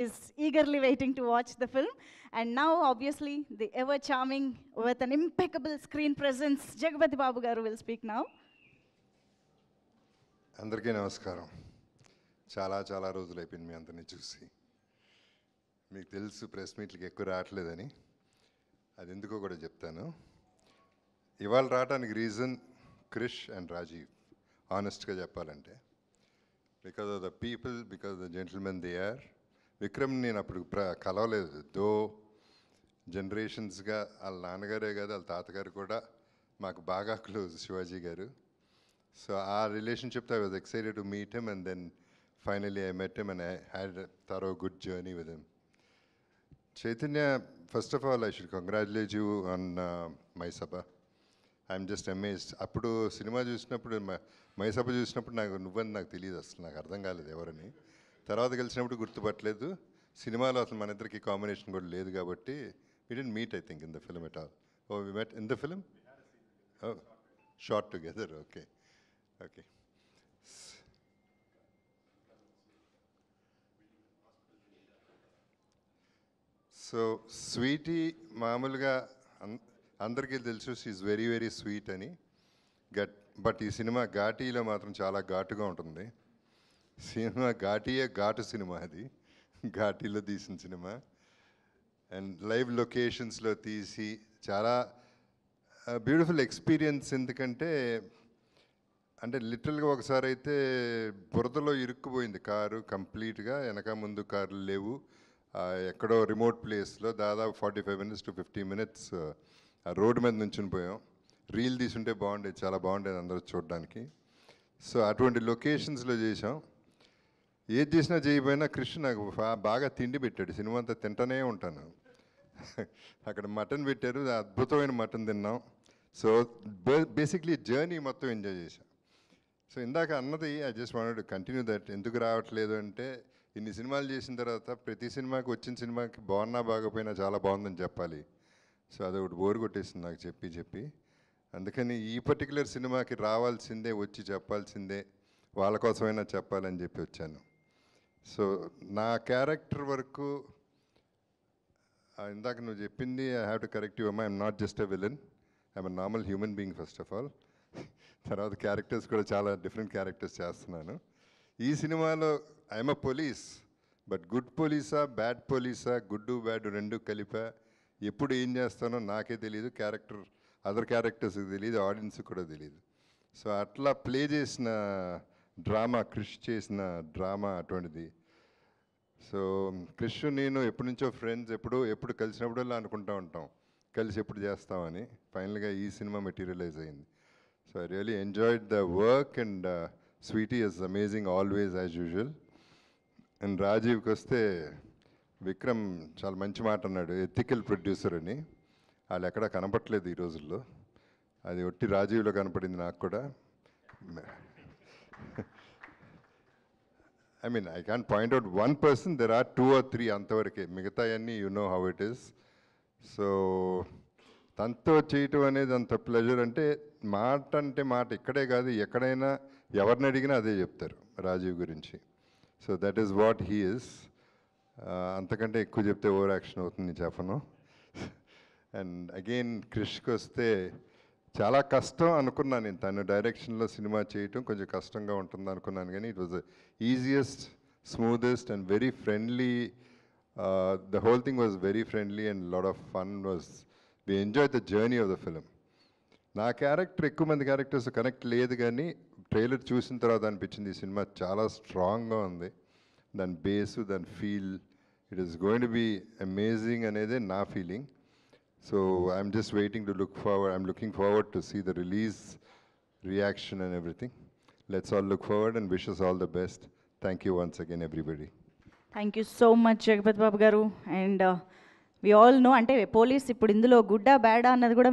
is eagerly waiting to watch the film. And now, obviously, the ever charming, with an impeccable screen presence, Jagapati Babu garu will speak now. అందరికీ నమస్కారం. చాలా చాలా రోజులు అయిపోయింది మీ అందరినీ చూసి. మీకు తెలుసు ప్రెస్ మీట్లకి ఎక్కువ రావట్లేదని, అది ఎందుకో కూడా చెప్తాను. ఇవాళ రావడానికి రీజన్ క్రిష్ అండ్ రాజీవ్, ఆనెస్ట్గా చెప్పాలంటే. Because of the people, because the gentlemen they are. Vikram నేను అప్పుడు కలవలేదు, దో జనరేషన్స్గా వాళ్ళ నాన్నగారే కాదు వాళ్ళ తాతగారు కూడా మాకు బాగా క్లోజ్, శివాజీ గారు. So our relationship, I was excited to meet him, and then finally I met him and I had a thorough good journey with him. Chaitanya, first of all I should congratulate you on Maisabha. I'm just amazed. Appudu cinema chusinapudu Maisabha chusinapudu నాకు తెలియదు, అసలు నాకు అర్థం కాలేదు ఎవరని. తర్వాత కలిసినప్పుడు గుర్తుపట్టలేదు. సినిమాలో అసలు మన ఇద్దరికి కాంబినేషన్ కూడా లేదు కాబట్టి we didn't meet, I think, in the film at all. Oh, we met in the film? Oh, shot together, okay. Okay. So, Sweetie, మామూలుగా అందరికీ తెలుసు she is very very sweet అని. బట్ ఈ సినిమా ఘాటీలో మాత్రం చాలా ఘాటుగా ఉంటుంది. సినిమా ఘాటీయే ఘాటు సినిమా, అది ఘాటీలో తీసిన సినిమా. అండ్ లైవ్ లొకేషన్స్లో తీసి చాలా బ్యూటిఫుల్ ఎక్స్పీరియన్స్. ఎందుకంటే అంటే లిటరల్గా ఒకసారి అయితే బురదలో ఇరుక్కుపోయింది కారు కంప్లీట్గా, వెనక ముందు కార్లు లేవు. ఎక్కడో రిమోట్ ప్లేస్లో దాదాపు 45 minutes to 50 minutes ఆ రోడ్డు మీద నుంచుని పోయాం. రీల్ తీసుంటే బాగుండేది, చాలా బాగుండేది అందరూ చూడడానికి. సో అటువంటి లొకేషన్స్లో చేసాం. ఏది చేసినా చేయకపోయినా కృష్ణ నాకు బాగా తిండి పెట్టాడు. సినిమా అంతా తింటూనే ఉంటాను. అక్కడ మటన్ పెట్టారు, అద్భుతమైన మటన్ తిన్నాం. సో బేసిక్లీ జర్నీ మొత్తం ఎంజాయ్ చేశాం. సో ఇందాక అన్నది I just wanted to continue that. ఎందుకు రావట్లేదు అంటే, ఇన్ని సినిమాలు చేసిన తర్వాత ప్రతి సినిమాకి వచ్చిన సినిమాకి బాగున్నా బాగపోయినా చాలా బాగుందని చెప్పాలి. సో అదొకటి బోర్ కొట్టేసింది నాకు చెప్పి. అందుకని ఈ పర్టికులర్ సినిమాకి రావాల్సిందే, వచ్చి చెప్పాల్సిందే, వాళ్ళ కోసమైనా చెప్పాలని చెప్పి వచ్చాను. సో నా క్యారెక్టర్ వరకు ఇందాక నువ్వు చెప్పింది, I have to correct you అమ్మా, I'm not just a villain, I'm a normal human being first of all. తర్వాత క్యారెక్టర్స్ కూడా చాలా డిఫరెంట్ క్యారెక్టర్స్ చేస్తున్నాను. ఈ సినిమాలో I'm a police, but good పోలీసా బ్యాడ్ పోలీసా, గుడ్ బ్యాడ్ రెండు కలిపా, ఎప్పుడు ఏం చేస్తానో నాకే తెలియదు, అదర్ క్యారెక్టర్స్కి తెలియదు, ఆడియన్స్కి కూడా తెలియదు. సో అట్లా ప్లే చేసిన డ్రామా, క్రిష్ చేసిన డ్రామా అటువంటిది. సో క్రిష్ నేను ఎప్పటి నుంచో ఫ్రెండ్స్, ఎప్పుడు కలిసినప్పుడల్లా అనుకుంటూ ఉంటాం కలిసి ఎప్పుడు చేస్తామని. ఫైనల్గా ఈ సినిమా మెటీరియలైజ్ అయింది. So I really enjoyed the work and Sweety is amazing always as usual. And రాజీవ్కి వస్తే, విక్రమ్ చాలా మంచి మాట అన్నాడు, ఎథికల్ ప్రొడ్యూసర్ అని. వాళ్ళు ఎక్కడా కనపట్లేదు ఈ రోజుల్లో, అది ఒట్టి రాజీవ్లో కనపడింది నాకు కూడా. I mean, I can't point out one person, there are 2 or 3 అంతవరకే, మిగతా అన్నీ you know how it is. So తనతో చేయటం అనేది అంత ప్లెజర్. అంటే మాట ఇక్కడే కాదు, ఎక్కడైనా ఎవరిని అడిగినా అదే చెప్తారు రాజీవ్ గురించి. So that is what he is. అంతకంటే ఎక్కువ చెప్తే ఓవర్ యాక్షన్ అవుతుంది, చెప్పను. అండ్ అగైన్ క్రిష్కి వస్తే, చాలా కష్టం అనుకున్నాను నేను, తను డైరెక్షన్లో సినిమా చేయటం కొంచెం కష్టంగా ఉంటుంది అనుకున్నాను, కానీ it was the easiest, smoothest and very friendly. The whole thing was very friendly and lot of fun. We enjoy the journey of the film. నా క్యారెక్టర్ ఎక్కువ మంది క్యారెక్టర్స్ కనెక్ట్ లేదు, కానీ ట్రైలర్ చూసిన తర్వాత అనిపించింది ఈ సినిమా చాలా స్ట్రాంగ్గా ఉంది. దాని బేసు, దాని feel, it is going to be amazing అనేదే నా feeling. So I'm just waiting to look forward. I'm looking forward to see the release, reaction and everything. Let's all look forward and wish us all the best. Thank you once again, everybody. Thank you so much, Jagapati Babu garu. And we all know, అంటే police ఇప్పుడు ఇందులో గుడ్డా బ్యాడా అన్నది కూడా